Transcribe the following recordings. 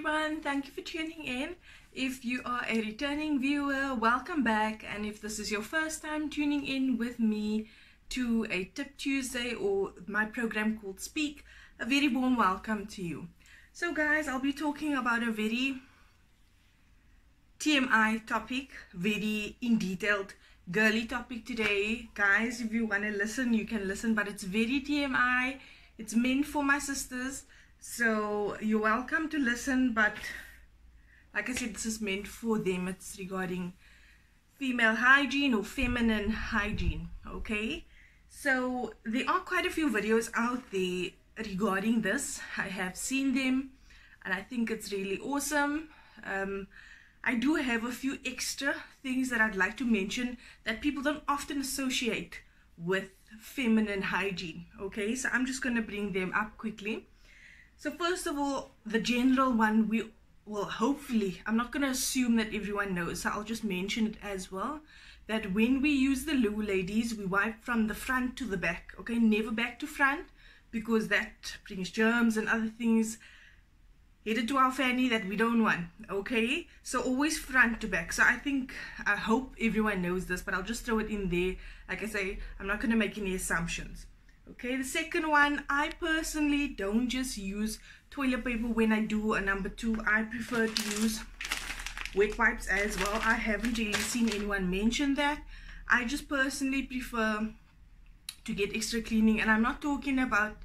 everyone, thank you for tuning in. If you are a returning viewer, welcome back, and if this is your first time tuning in with me to a Tip Tuesday or my program called Speak, a very warm welcome to you. So guys, I'll be talking about a very TMI topic, very in detailed girly topic today. Guys, if you want to listen, you can listen, but it's very TMI. It's meant for my sisters. So you're welcome to listen, but like I said, this is meant for them. It's regarding female hygiene or feminine hygiene, okay? So there are quite a few videos out there regarding this. I have seen them and I think it's really awesome. I do have a few extra things that I'd like to mention that people don't often associate with feminine hygiene, okay? So I'm just going to bring them up quickly. So first of all, the general one, we will hopefully, I'm not going to assume that everyone knows, so I'll just mention it as well, that when we use the loo, ladies, we wipe from the front to the back, okay? Never back to front, because that brings germs and other things headed to our fanny that we don't want, okay? So always front to back. So I hope everyone knows this, but I'll just throw it in there. Like I say, I'm not going to make any assumptions. Okay, the second one, I personally don't just use toilet paper when I do a number 2. I prefer to use wet wipes as well. I haven't really seen anyone mention that. I just personally prefer to get extra cleaning, and I'm not talking about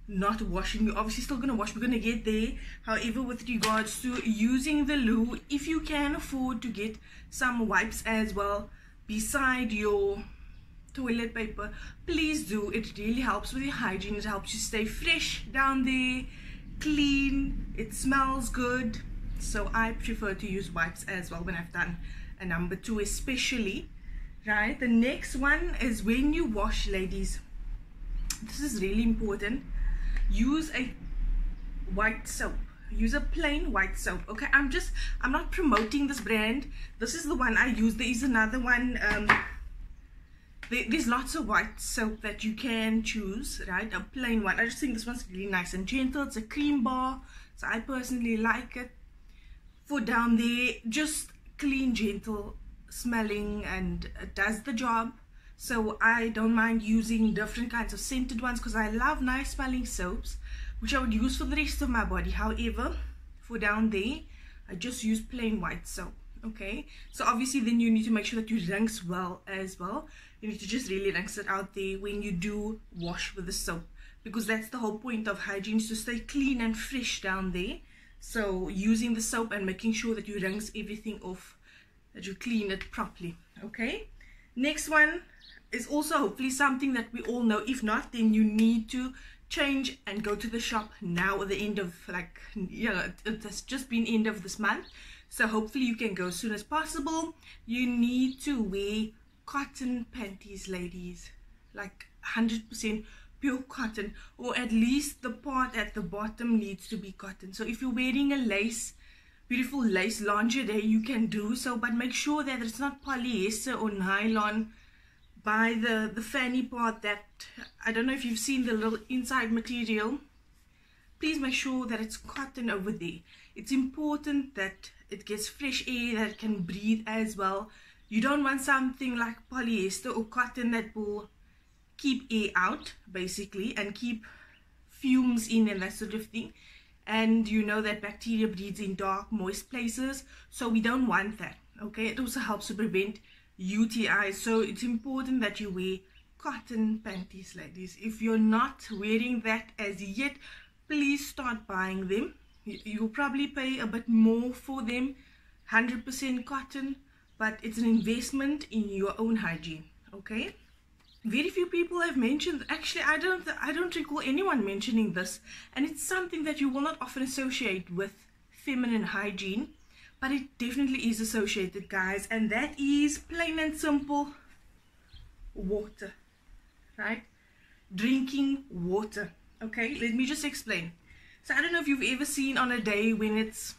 not washing. You're obviously still going to wash. We're going to get there. However, with regards to using the loo, if you can afford to get some wipes as well beside your toilet paper, please do. It really helps with your hygiene. It helps you stay fresh down there, clean, it smells good. So I prefer to use wipes as well when I've done a number 2 especially, right? The next one is when you wash, ladies, this is really important. Use a white soap. Use a plain white soap, okay? I'm not promoting this brand. This is the one I use. There is another one, there's lots of white soap that you can choose, right? A plain one. I just think this one's really nice and gentle. It's a cream bar, so I personally like it. For down there, just clean, gentle smelling, and it does the job. So I don't mind using different kinds of scented ones because I love nice smelling soaps, which I would use for the rest of my body. However, for down there, I just use plain white soap. Okay, so obviously then you need to make sure that you rinse well as well. You need to just really rinse it out there when you do wash with the soap, because that's the whole point of hygiene, is to stay clean and fresh down there. So using the soap and making sure that you rinse everything off, that you clean it properly. Okay, next one is also hopefully something that we all know. If not, then you need to change and go to the shop now at the end of, like, it has just been end of this month. So hopefully you can go as soon as possible. You need to wear cotton panties, ladies, like 100% pure cotton, or at least the part at the bottom needs to be cotton. So if you're wearing a lace, beautiful lace lingerie, you can do so, but make sure that it's not polyester or nylon by the fanny part. That, I don't know if you've seen the little inside material. Please make sure that it's cotton over there. It's important that it gets fresh air, that it can breathe as well. You don't want something like polyester or cotton that will keep air out, basically, and keep fumes in and that sort of thing. And you know that bacteria breeds in dark, moist places, so we don't want that, okay? It also helps to prevent UTIs, so it's important that you wear cotton panties, ladies. If you're not wearing that as yet, please start buying them. You'll probably pay a bit more for them, 100% cotton, but it's an investment in your own hygiene, okay? Very few people have mentioned, actually I don't recall anyone mentioning this, and it's something that you will not often associate with feminine hygiene, but it definitely is associated, guys, and that is plain and simple water, right? Drinking water. Okay, let me just explain. So I don't know if you've ever seen on a day when it's,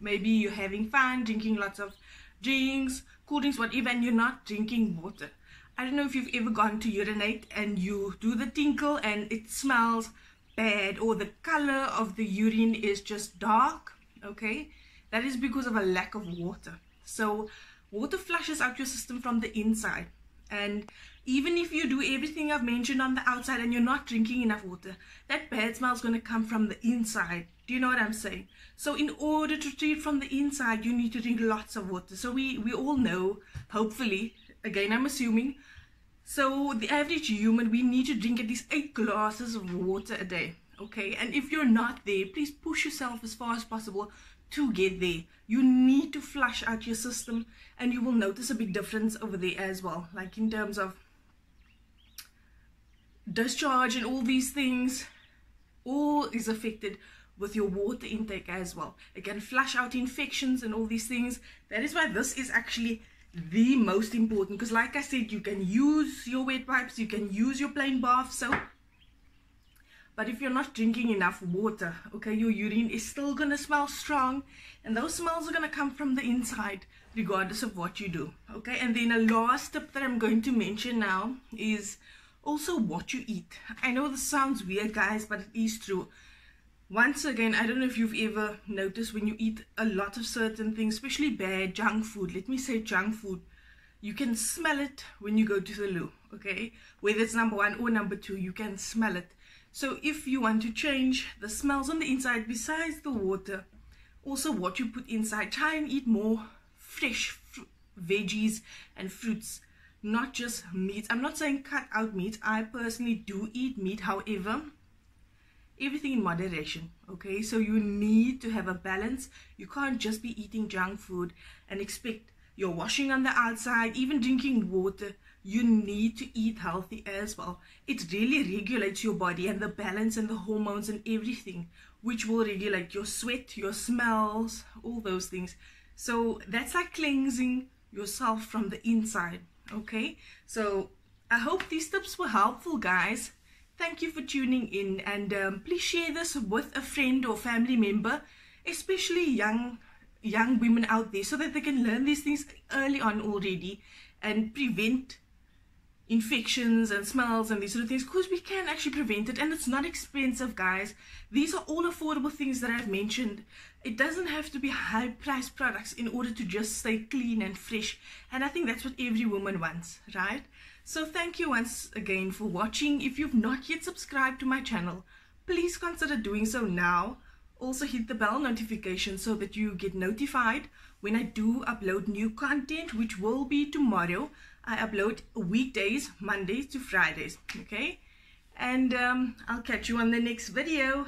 maybe you're having fun, drinking lots of drinks, cool drinks, whatever, and you're not drinking water. I don't know if you've ever gone to urinate and you do the tinkle and it smells bad, or the color of the urine is just dark, okay? That is because of a lack of water. So water flushes out your system from the inside. And even if you do everything I've mentioned on the outside and you're not drinking enough water, that bad smell is going to come from the inside. Do you know what I'm saying? So in order to treat from the inside, you need to drink lots of water. So we all know, hopefully, again I'm assuming, so the average human, we need to drink at least 8 glasses of water a day, okay? And if you're not there, please push yourself as far as possible to get there. You need to flush out your system, and you will notice a big difference over there as well, like in terms of discharge and all these things. All is affected with your water intake as well. It can flush out infections and all these things. That is why this is actually the most important, because like I said, you can use your wet wipes, you can use your plain bath soap, but if you're not drinking enough water, okay, your urine is still gonna smell strong, and those smells are gonna come from the inside regardless of what you do, okay? And then a last tip that I'm going to mention now is also what you eat. I know this sounds weird, guys, but it is true. Once again, I don't know if you've ever noticed when you eat a lot of certain things, especially bad junk food, let me say junk food, you can smell it when you go to the loo, okay? Whether it's number 1 or number 2, you can smell it. So if you want to change the smells on the inside, besides the water, also what you put inside, try and eat more fresh veggies and fruits, not just meat. I'm not saying cut out meat. I personally do eat meat, however, everything in moderation, okay? So you need to have a balance. You can't just be eating junk food and expect you're washing on the outside, even drinking water. You need to eat healthy as well. It really regulates your body and the balance and the hormones and everything, which will regulate your sweat, your smells, all those things. So that's like cleansing yourself from the inside, okay? So I hope these tips were helpful, guys. Thank you for tuning in, and please share this with a friend or family member, especially young women out there, so that they can learn these things early on already and prevent infections and smells and these sort of things, because we can actually prevent it, and it's not expensive, guys. These are all affordable things that I've mentioned. It doesn't have to be high priced products in order to just stay clean and fresh, and I think that's what every woman wants, right? So thank you once again for watching. If you've not yet subscribed to my channel, please consider doing so now. Also hit the bell notification so that you get notified when I do upload new content, which will be tomorrow. I upload weekdays, Mondays to Fridays, okay? And I'll catch you on the next video.